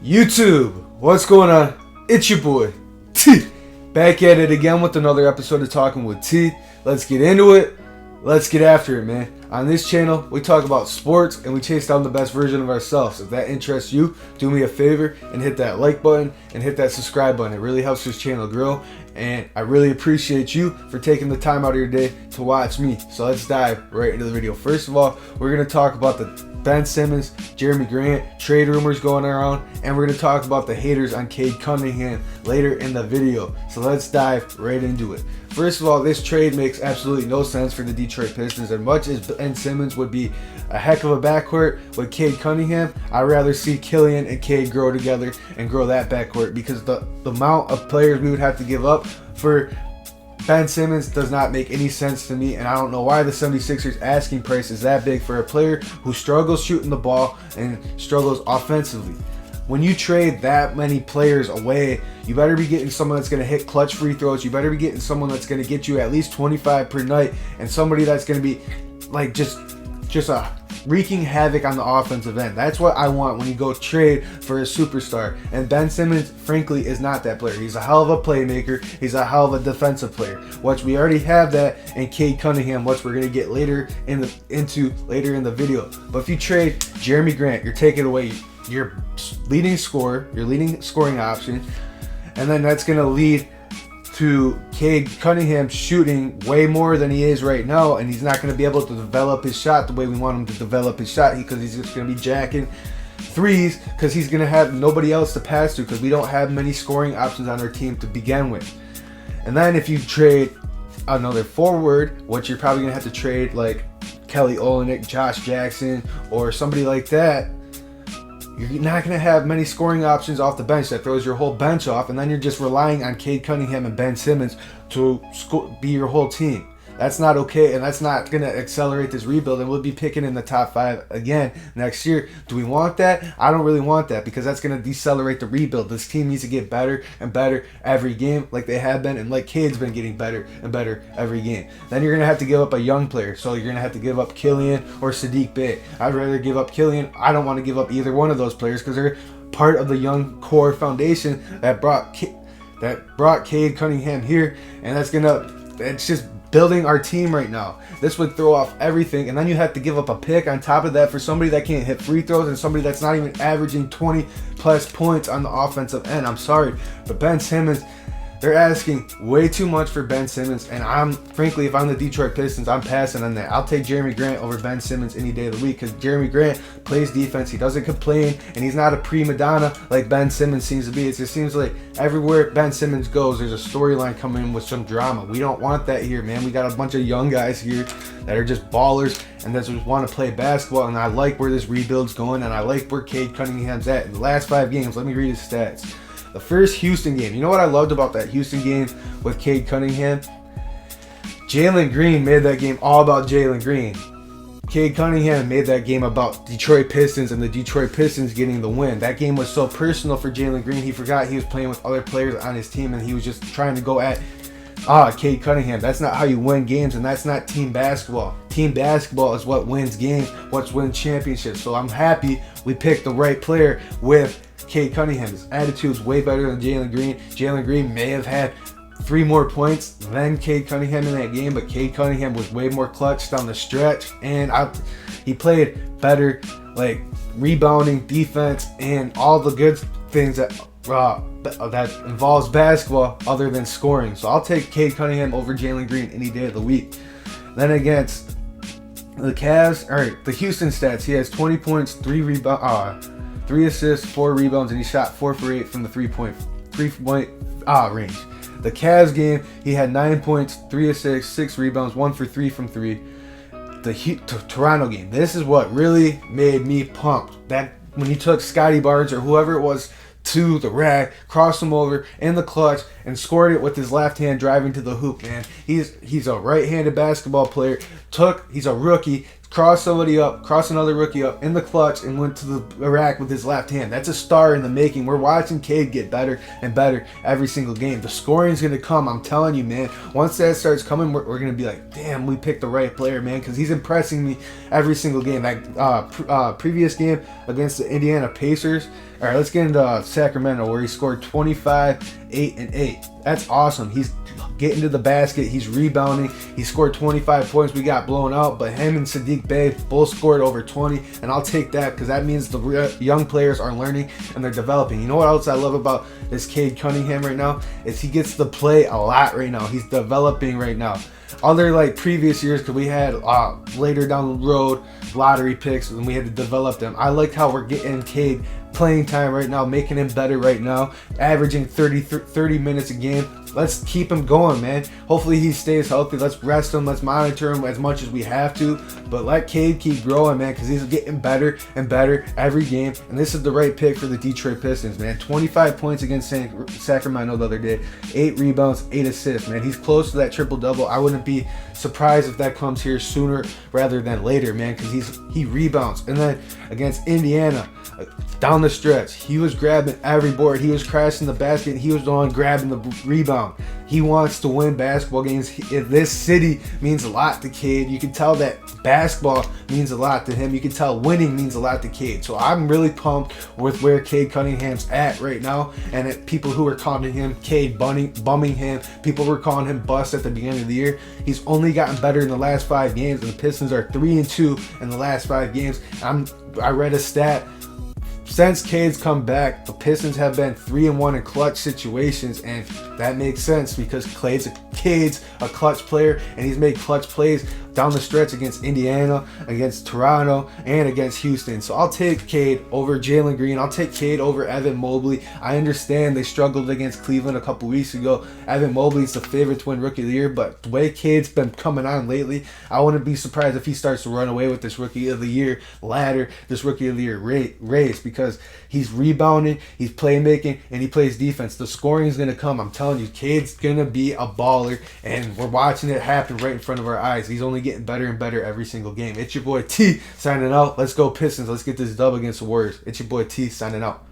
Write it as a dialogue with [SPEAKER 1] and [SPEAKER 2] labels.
[SPEAKER 1] YouTube, what's going on? It's your boy, T. Back at it again with another episode of Talking with T. Let's get into it. Let's get after it, man. On this channel, we talk about sports and we chase down the best version of ourselves. If that interests you, do me a favor and hit that like button and hit that subscribe button. It really helps this channel grow, and I really appreciate you for taking the time out of your day to watch me. So let's dive right into the video. First of all, we're going to talk about the Ben Simmons, Jerami Grant trade rumors going around, and we're going to talk about the haters on Cade Cunningham later in the video. So let's dive right into it. First of all, this trade makes absolutely no sense for the Detroit Pistons. As much as Ben Simmons would be a heck of a backcourt with Cade Cunningham, I'd rather see Killian and Cade grow together and grow that backcourt, because the amount of players we would have to give up for Ben Simmons does not make any sense to me, and I don't know why the 76ers asking price is that big for a player who struggles shooting the ball and struggles offensively. When you trade that many players away, you better be getting someone that's going to hit clutch free throws. You better be getting someone that's going to get you at least 25 per night, and somebody that's going to be like just a wreaking havoc on the offensive end. That's what I want when you go trade for a superstar. And Ben Simmons, frankly, is not that player. He's a hell of a playmaker. He's a hell of a defensive player, which we already have that in Cade Cunningham, which we're going to get later into later in the video. But if you trade Jerami Grant, you're taking away your leading scorer, your leading scoring option, and then that's going to lead to Cade Cunningham shooting way more than he is right now, and he's not going to be able to develop his shot the way we want him to develop his shot, because he's just going to be jacking threes, because he's going to have nobody else to pass to, because we don't have many scoring options on our team to begin with. And then if you trade another forward, which you're probably going to have to trade like Kelly Olynyk, Josh Jackson, or somebody like that, you're not going to have many scoring options off the bench. That throws your whole bench off, and then you're just relying on Cade Cunningham and Ben Simmons to be your whole team. That's not okay, and that's not going to accelerate this rebuild, and we'll be picking in the top 5 again next year. Do we want that? I don't really want that, because that's going to decelerate the rebuild. This team needs to get better and better every game, like they have been, and like Cade's been getting better and better every game. Then you're going to have to give up a young player, so you're going to have to give up Killian or Sadiq Bey. I'd rather give up Killian. I don't want to give up either one of those players, because they're part of the young core foundation that brought Cade Cunningham here, and it's just building our team right now. This would throw off everything, and then you have to give up a pick on top of that for somebody that can't hit free throws and somebody that's not even averaging 20 plus points on the offensive end. I'm sorry, but Ben Simmons, they're asking way too much for Ben Simmons, and frankly, if I'm the Detroit Pistons, I'm passing on that. I'll take Jerami Grant over Ben Simmons any day of the week, because Jerami Grant plays defense. He doesn't complain, and he's not a prima donna like Ben Simmons seems to be. It just seems like everywhere Ben Simmons goes, there's a storyline coming in with some drama. We don't want that here, man. We got a bunch of young guys here that are just ballers and that just want to play basketball, and I like where this rebuild's going, and I like where Cade Cunningham's at. In the last 5 games, let me read his stats. The first Houston game, you know what I loved about that Houston game with Cade Cunningham? Jalen Green made that game all about Jalen Green. Cade Cunningham made that game about Detroit Pistons and the Detroit Pistons getting the win. That game was so personal for Jalen Green, he forgot he was playing with other players on his team, and he was just trying to go at Cade Cunningham. That's not how you win games, and that's not team basketball. Team basketball is what wins games, what wins championships. So I'm happy we picked the right player with Cade Cunningham. His attitude is way better than Jalen Green. Jalen Green may have had 3 more points than Cade Cunningham in that game, but Cade Cunningham was way more clutch down the stretch, and he played better, like rebounding, defense, and all the good things that involves basketball other than scoring. So I'll take Cade Cunningham over Jalen Green any day of the week. Then against the Cavs, the Houston stats, he has 20 points, 3 rebounds, 3 assists, 4 rebounds, and he shot 4 for 8 from the three-point range. The Cavs game, he had 9 points, 3 assists, 6 rebounds, 1 for 3 from 3. The Toronto game, this is what really made me pumped. That when he took Scotty Barnes or whoever it was to the rack, crossed him over in the clutch, and scored it with his left hand driving to the hoop, man. He's a right-handed basketball player. He's a rookie, crossed somebody up, crossed another rookie up in the clutch, and went to the rack with his left hand. That's a star in the making. We're watching Cade get better and better every single game. The scoring's going to come. I'm telling you, man. Once that starts coming, we're going to be like, damn, we picked the right player, man, because he's impressing me every single game. That previous game against the Indiana Pacers. All right, let's get into Sacramento, where he scored 25, 8, and 8. That's awesome. He's getting to the basket. He's rebounding. He scored 25 points. We got blown out, but him and Sadiq Bey both scored over 20, and I'll take that because that means the young players are learning and they're developing. You know what else I love about this Cade Cunningham right now is he gets to play a lot right now. He's developing right now. Other like previous years, because we had later down the road lottery picks and we had to develop them. I like how we're getting Cade playing time right now, making him better right now, averaging 30 minutes a game. Let's keep him going, man. Hopefully he stays healthy. Let's rest him. Let's monitor him as much as we have to. But let Cade keep growing, man, because he's getting better and better every game. And this is the right pick for the Detroit Pistons, man. 25 points against Sacramento the other day. 8 rebounds, 8 assists, man. He's close to that triple-double. I wouldn't be surprised if that comes here sooner rather than later, man, because he rebounds. And then against Indiana, down the stretch, he was grabbing every board. He was crashing the basket. He was the one grabbing the rebound. He wants to win basketball games. This city means a lot to Cade. You can tell that basketball means a lot to him. You can tell winning means a lot to Cade. So I'm really pumped with where Cade Cunningham's at right now. And people who were calling him Cade bumming him, people were calling him bust at the beginning of the year. He's only gotten better in the last 5 games, and the Pistons are 3-2 in the last 5 games. I read a stat. Since Cade's come back, the Pistons have been 3-1 in clutch situations, and that makes sense because Cade's a clutch player, and he's made clutch plays down the stretch against Indiana, against Toronto, and against Houston. So I'll take Cade over Jalen Green. I'll take Cade over Evan Mobley. I understand they struggled against Cleveland a couple weeks ago. Evan Mobley's the favorite to win Rookie of the Year, but the way Cade's been coming on lately, I wouldn't be surprised if he starts to run away with this Rookie of the Year ladder, this Rookie of the Year race, because he's rebounding, he's playmaking, and he plays defense. The scoring is going to come. I'm telling you, Cade's going to be a baller, and we're watching it happen right in front of our eyes. He's only getting better and better every single game. It's your boy T signing out. Let's go Pistons. Let's get this dub against the Warriors. It's your boy T signing out.